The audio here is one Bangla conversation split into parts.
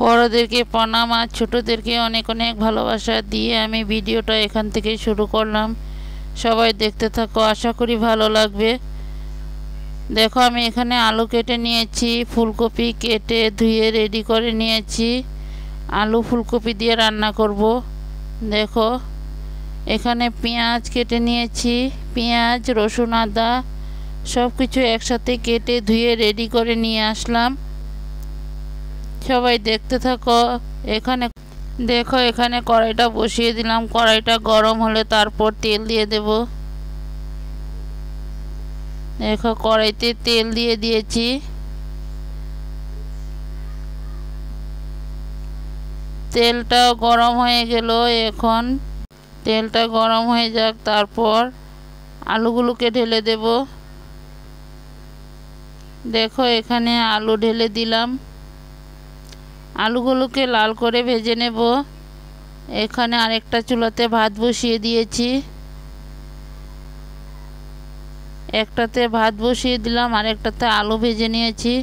বড়দেরকে প্রণাম আর ছোটদেরকে অনেক অনেক ভালোবাসা দিয়ে আমি ভিডিওটা এখান থেকে শুরু করলাম। সবাই দেখতে থাকো, আশা করি ভালো লাগবে। দেখো আমি এখানে আলু কেটে নিয়েছি, ফুলকপি কেটে ধুয়ে রেডি করে নিয়েছি। আলু ফুলকপি দিয়ে রান্না করব। দেখো এখানে পেঁয়াজ কেটে নিয়েছি, পেঁয়াজ রসুন আদা সব কিছু একসাথে কেটে ধুয়ে রেডি করে নিয়ে আসলাম। সবাই দেখতে থাকো। এখানে দেখো এখানে কড়াইটা বসিয়ে দিলাম। কড়াইটা গরম হলে তারপর তেল দিয়ে দেব। দেখো কড়াইতে তেল দিয়ে দিয়েছি। তেলটা গরম হয়ে গেল। এখন তেলটা গরম হয়ে যাক, তারপর আলুগুলোকে ঢেলে দেব। দেখো এখানে আলু ঢেলে দিলাম। আলুগুলোকে লাল করে ভেজে নেব। এখানে আরেকটা চুলাতে ভাত বসিয়ে দিয়েছি। একটাতে ভাত বসিয়ে দিলাম, আরেকটাতে আলু ভেজে নিয়েছি।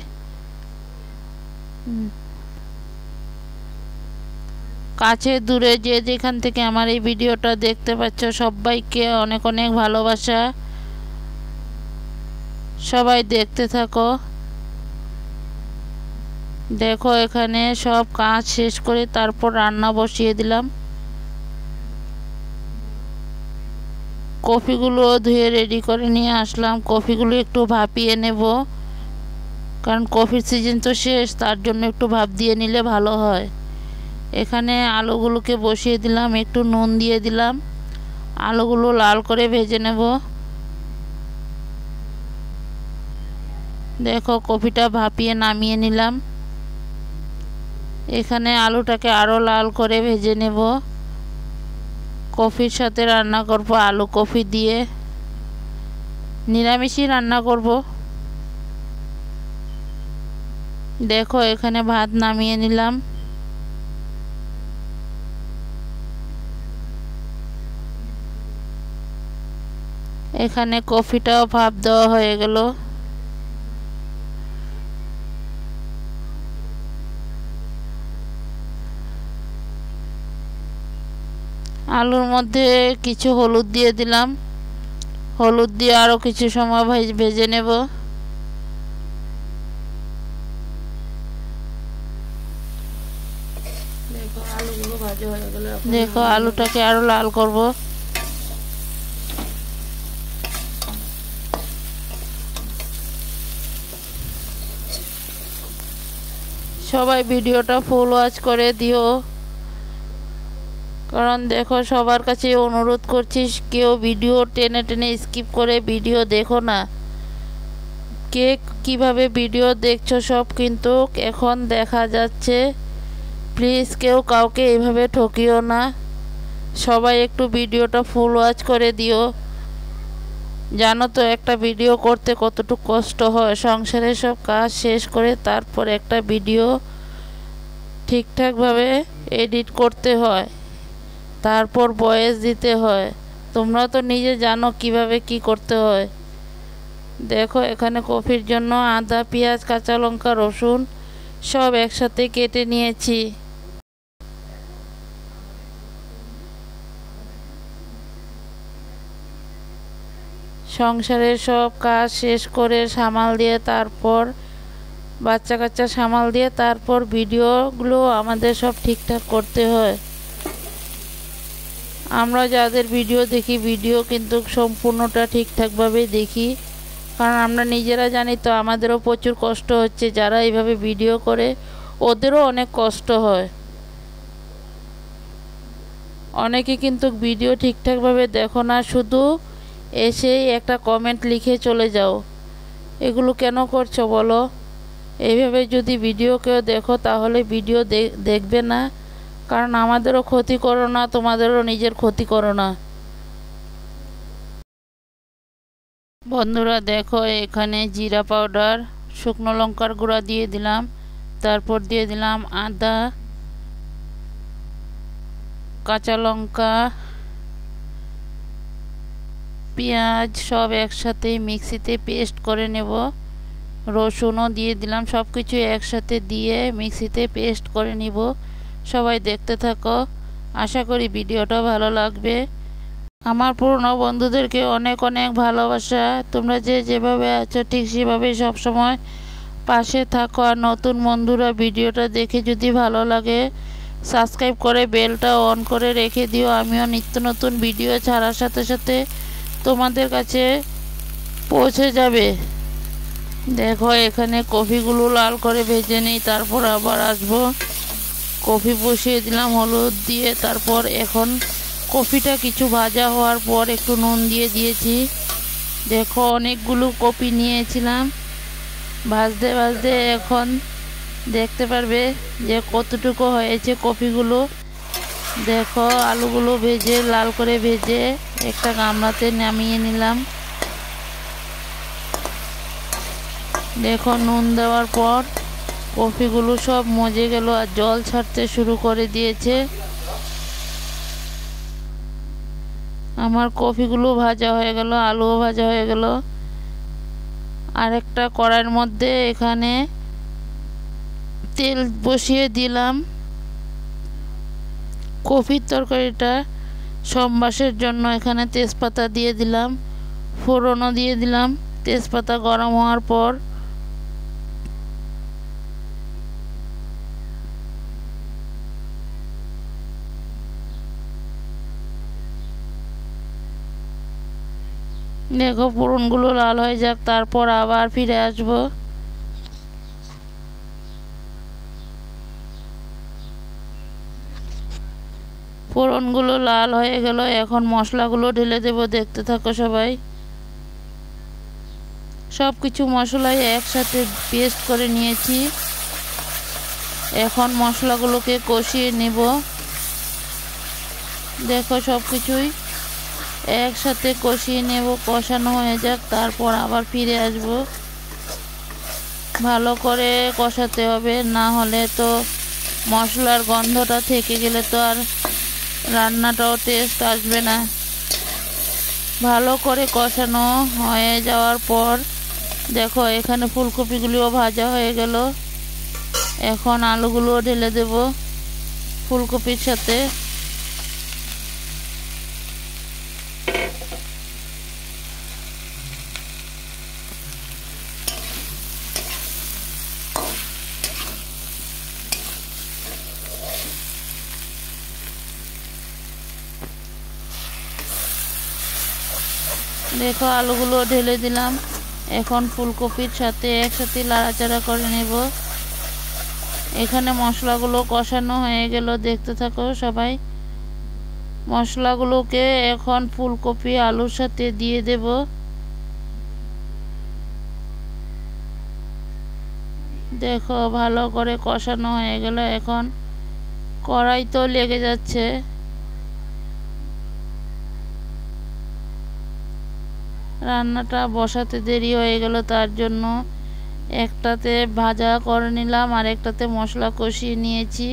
কাছে দূরে যে যেখান থেকে আমার এই ভিডিওটা দেখতে পাচ্ছ সবাইকে অনেক অনেক ভালোবাসা। সবাই দেখতে থাকো। দেখো এখানে সব কাজ শেষ করে তারপর রান্না বসিয়ে দিলাম। কফিগুলো ধুয়ে রেডি করে নিয়ে আসলাম। কফিগুলো একটু ভাপিয়ে নেব, কারণ কফির সিজন তো শেষ, তার জন্য একটু ভাপ দিয়ে নিলে ভালো হয়। এখানে আলুগুলোকে বসিয়ে দিলাম, একটু নুন দিয়ে দিলাম। আলুগুলো লাল করে ভেজে নেব। দেখো কফিটা ভাপিয়ে নামিয়ে নিলাম। এখানে আলুটাকে আরও লাল করে ভেজে নেব। কফির সাথে রান্না করব, আলু কফি দিয়ে নিরামিষই রান্না করব। দেখো এখানে ভাত নামিয়ে নিলাম। এখানে কফিটাও ভাপ দেওয়া হয়ে গেল। আলুর মধ্যে কিছু হলুদ দিয়ে দিলাম। হলুদ দিয়ে আরও কিছু সময় ভেজে নেব। দেখো আলুটাকে আরো লাল করব। সবাই ভিডিওটা ফুল ওয়াচ করে দিও, কারণ দেখো সবার কাছে অনুরোধ করছি, কেউ ভিডিও টেনে টেনে স্কিপ করে ভিডিও দেখো না। কে কিভাবে ভিডিও দেখছো সব কিন্তু এখন দেখা যাচ্ছে। প্লিজ কেউ কাউকে এইভাবে ঠকিও না। সবাই একটু ভিডিওটা ফুল ওয়াচ করে দিও। জানো তো একটা ভিডিও করতে কতটুকু কষ্ট হয়। সংসারের সব কাজ শেষ করে তারপর একটা ভিডিও ঠিকঠাকভাবে এডিট করতে হয়, তারপর ভয়েস দিতে হয়। তোমরা তো নিজে জানো কিভাবে কি করতে হয়। দেখো এখানে কফির জন্য আদা পেঁয়াজ কাঁচা লঙ্কা রসুন সব একসাথে কেটে নিয়েছি। সংসারের সব কাজ শেষ করে সামাল দিয়ে তারপর বাচ্চা কাচ্চা সামাল দিয়ে তারপর ভিডিওগুলো আমাদের সব ঠিকঠাক করতে হয়। আমরা যাদের ভিডিও দেখি ভিডিও কিন্তু সম্পূর্ণটা ঠিকঠাকভাবে দেখি, কারণ আমরা নিজেরা জানি তো আমাদেরও প্রচুর কষ্ট হচ্ছে। যারা এইভাবে ভিডিও করে ওদেরও অনেক কষ্ট হয়। অনেকে কিন্তু ভিডিও ঠিকঠাকভাবে দেখো না, শুধু এসেই একটা কমেন্ট লিখে চলে যাও। এগুলো কেন করছো বলো? এইভাবে যদি ভিডিও কেউ দেখো তাহলে ভিডিও দেখবে না, কারণ আমাদেরও ক্ষতি করো না, তোমাদেরও নিজের ক্ষতি করো না। বন্ধুরা দেখো এখানে জিরা পাউডার শুকনো লঙ্কার গুঁড়া দিয়ে দিলাম, তারপর দিয়ে দিলাম আদা কাঁচা লঙ্কা পেঁয়াজ সব একসাথে মিক্সিতে পেস্ট করে নেব। রসুনও দিয়ে দিলাম। সব কিছু একসাথে দিয়ে মিক্সিতে পেস্ট করে নিব। সবাই দেখতে থাকো, আশা করি ভিডিওটা ভালো লাগবে। আমার পুরনো বন্ধুদেরকে অনেক অনেক ভালোবাসা। তোমরা যেভাবে আছো ঠিক সেভাবেই সবসময় পাশে থাকো। আর নতুন বন্ধুরা ভিডিওটা দেখে যদি ভালো লাগে সাবস্ক্রাইব করে বেলটা অন করে রেখে দিও। আমিও নিত্য নতুন ভিডিও ছাড়ার সাথে সাথে তোমাদের কাছে পৌঁছে যাবে। দেখো এখানে কফিগুলো লাল করে ভেজে নিই, তারপর আবার আসবো। কফি বসিয়ে দিলাম হলুদ দিয়ে। তারপর এখন কফিটা কিছু ভাজা হওয়ার পর একটু নুন দিয়ে দিয়েছি। দেখো অনেকগুলো কফি নিয়েছিলাম। ভাজতে ভাজতে এখন দেখতে পারবে যে কতটুকু হয়েছে কফিগুলো। দেখো আলুগুলো ভেজে লাল করে ভেজে একটা গামলাতে নামিয়ে নিলাম। দেখো নুন দেওয়ার পর কফিগুলো সব মজে গেল আর জল ছাড়তে শুরু করে দিয়েছে। আমার কফিগুলো ভাজা হয়ে গেল, আলুও ভাজা হয়ে গেল। আরেকটা কড়াইয়ের মধ্যে এখানে তেল বসিয়ে দিলাম। কফির তরকারিটা সম্বাসের জন্য এখানে তেজপাতা দিয়ে দিলাম, ফোড়নও দিয়ে দিলাম। তেজপাতা গরম হওয়ার পর দেখো ফোড়নগুলো লাল হয়ে যাক, তারপর আবার ফিরে আসবো। ফোড়নগুলো লাল হয়ে গেল, এখন মশলাগুলো ঢেলে দেব। দেখতে থাকো সবাই। সব কিছু মশলাই একসাথে পেস্ট করে নিয়েছি। এখন মশলাগুলোকে কষিয়ে নেব। দেখো সব কিছুই একসাথে কষিয়ে নেব, কষানো হয়ে যাক, তারপর আবার ফিরে আসব। ভালো করে কষাতে হবে, না হলে তো মশলার গন্ধটা থেকে গেলে তো আর রান্নাটাও টেস্ট আসবে না। ভালো করে কষানো হয়ে যাওয়ার পর দেখো এখানে ফুলকপিগুলিও ভাজা হয়ে গেল। এখন আলুগুলোও ঢেলে দেব ফুলকপির সাথে। দেখো আলুগুলো ঢেলে দিলাম। এখন ফুলকপির সাথে একসাথে নাড়াচাড়া করে নেব। এখানে মশলাগুলো কষানো হয়ে গেল। দেখতে থাকো সবাই। মশলাগুলোকে এখন ফুলকপি আলুর সাথে দিয়ে দেব। দেখো ভালো করে কষানো হয়ে গেল। এখন কড়াই তো লেগে যাচ্ছে। রান্নাটা বসাতে দেরি হয়ে গেল, তার জন্য একটাতে ভাজা করে নিলাম আর একটাতে মশলা কষিয়ে নিয়েছি।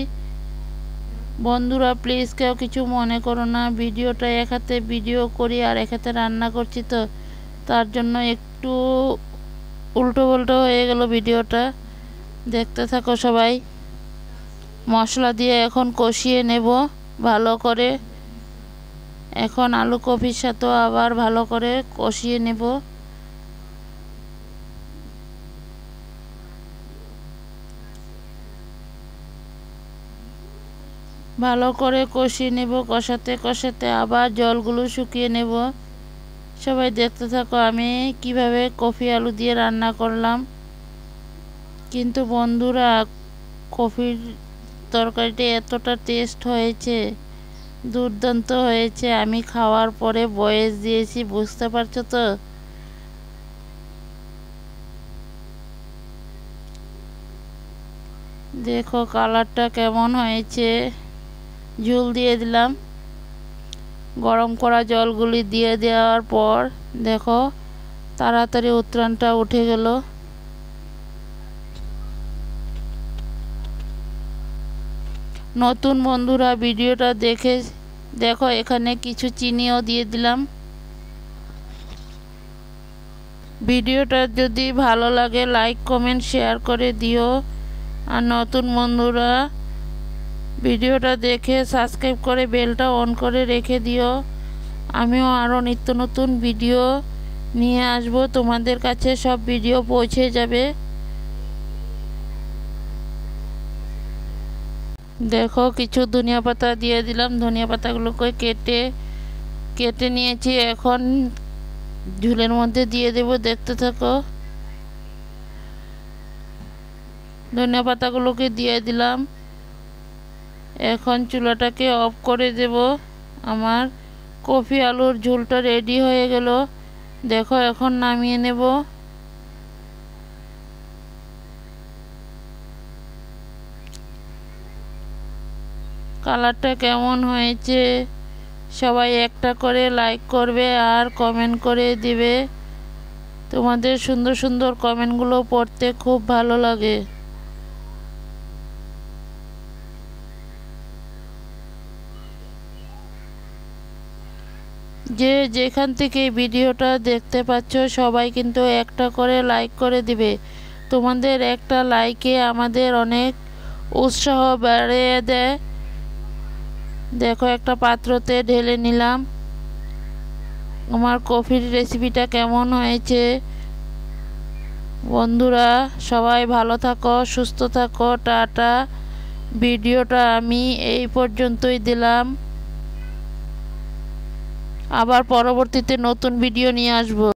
বন্ধুরা প্লিজ কেউ কিছু মনে করো না, ভিডিওটা এক হাতে ভিডিও করি আর এক হাতে রান্না করছি, তো তার জন্য একটু উল্টো পাল্টো হয়ে গেল ভিডিওটা। দেখতে থাকো সবাই। মশলা দিয়ে এখন কষিয়ে নেব ভালো করে। এখন আলু কপির সাথেও আবার ভালো করে কষিয়ে নেব। ভালো করে কষিয়ে নেব। কষাতে কষাতে আবার জলগুলো শুকিয়ে নেব। সবাই দেখতে থাকো আমি কিভাবে কফি আলু দিয়ে রান্না করলাম। কিন্তু বন্ধুরা কফির তরকারিটা এতটা টেস্ট হয়েছে, দুর্দান্ত হয়েছে। আমি খাওয়ার পরে ভয়েস দিয়েছি, বুঝতে পারছো তো। দেখো কালারটা কেমন হয়েছে। ঝোল দিয়ে দিলাম। গরম করা জলগুলি দিয়ে দেওয়ার পর দেখো তাড়াতাড়ি উতরানটা উঠে গেল। নতুন বন্ধুরা ভিডিওটা দেখে দেখো এখানে কিছু চিনিও দিয়ে দিলাম। ভিডিওটা যদি ভালো লাগে লাইক কমেন্ট শেয়ার করে দিও। আর নতুন বন্ধুরা ভিডিওটা দেখে সাবস্ক্রাইব করে বেলটা অন করে রেখে দিও। আমিও আরও নিত্য নতুন ভিডিও নিয়ে আসব, তোমাদের কাছে সব ভিডিও পৌঁছে যাবে। দেখো কিছু ধনিয়া পাতা দিয়ে দিলাম, ধনিয়া পাতাগুলোকে কেটে নিয়েছি। এখন ঝুলের মধ্যে দিয়ে দেব, দেখতে থাকো। ধনিয়া পাতাগুলোকে দিয়ে দিলাম। এখন চুলাটাকে অফ করে দেব। আমার কফি আলুর ঝোলটা রেডি হয়ে গেল। দেখো এখন নামিয়ে নেব। কালারটা কেমন হয়েছে সবাই একটা করে লাইক করবে আর কমেন্ট করে দিবে। তোমাদের সুন্দর সুন্দর কমেন্টগুলো পড়তে খুব ভালো লাগে। যে যেখান থেকে ভিডিওটা দেখতে পাচ্ছ সবাই কিন্তু একটা করে লাইক করে দিবে। তোমাদের একটা লাইকে আমাদের অনেক উৎসাহ বাড়িয়ে দেয়। দেখো একটা পাত্রতে ঢেলে নিলাম। আমার কফির রেসিপিটা কেমন হয়েছে বন্ধুরা সবাই ভালো থাকো, সুস্থ থাকো, টাটা। ভিডিওটা আমি এই পর্যন্তই দিলাম, আবার পরবর্তীতে নতুন ভিডিও নিয়ে আসব।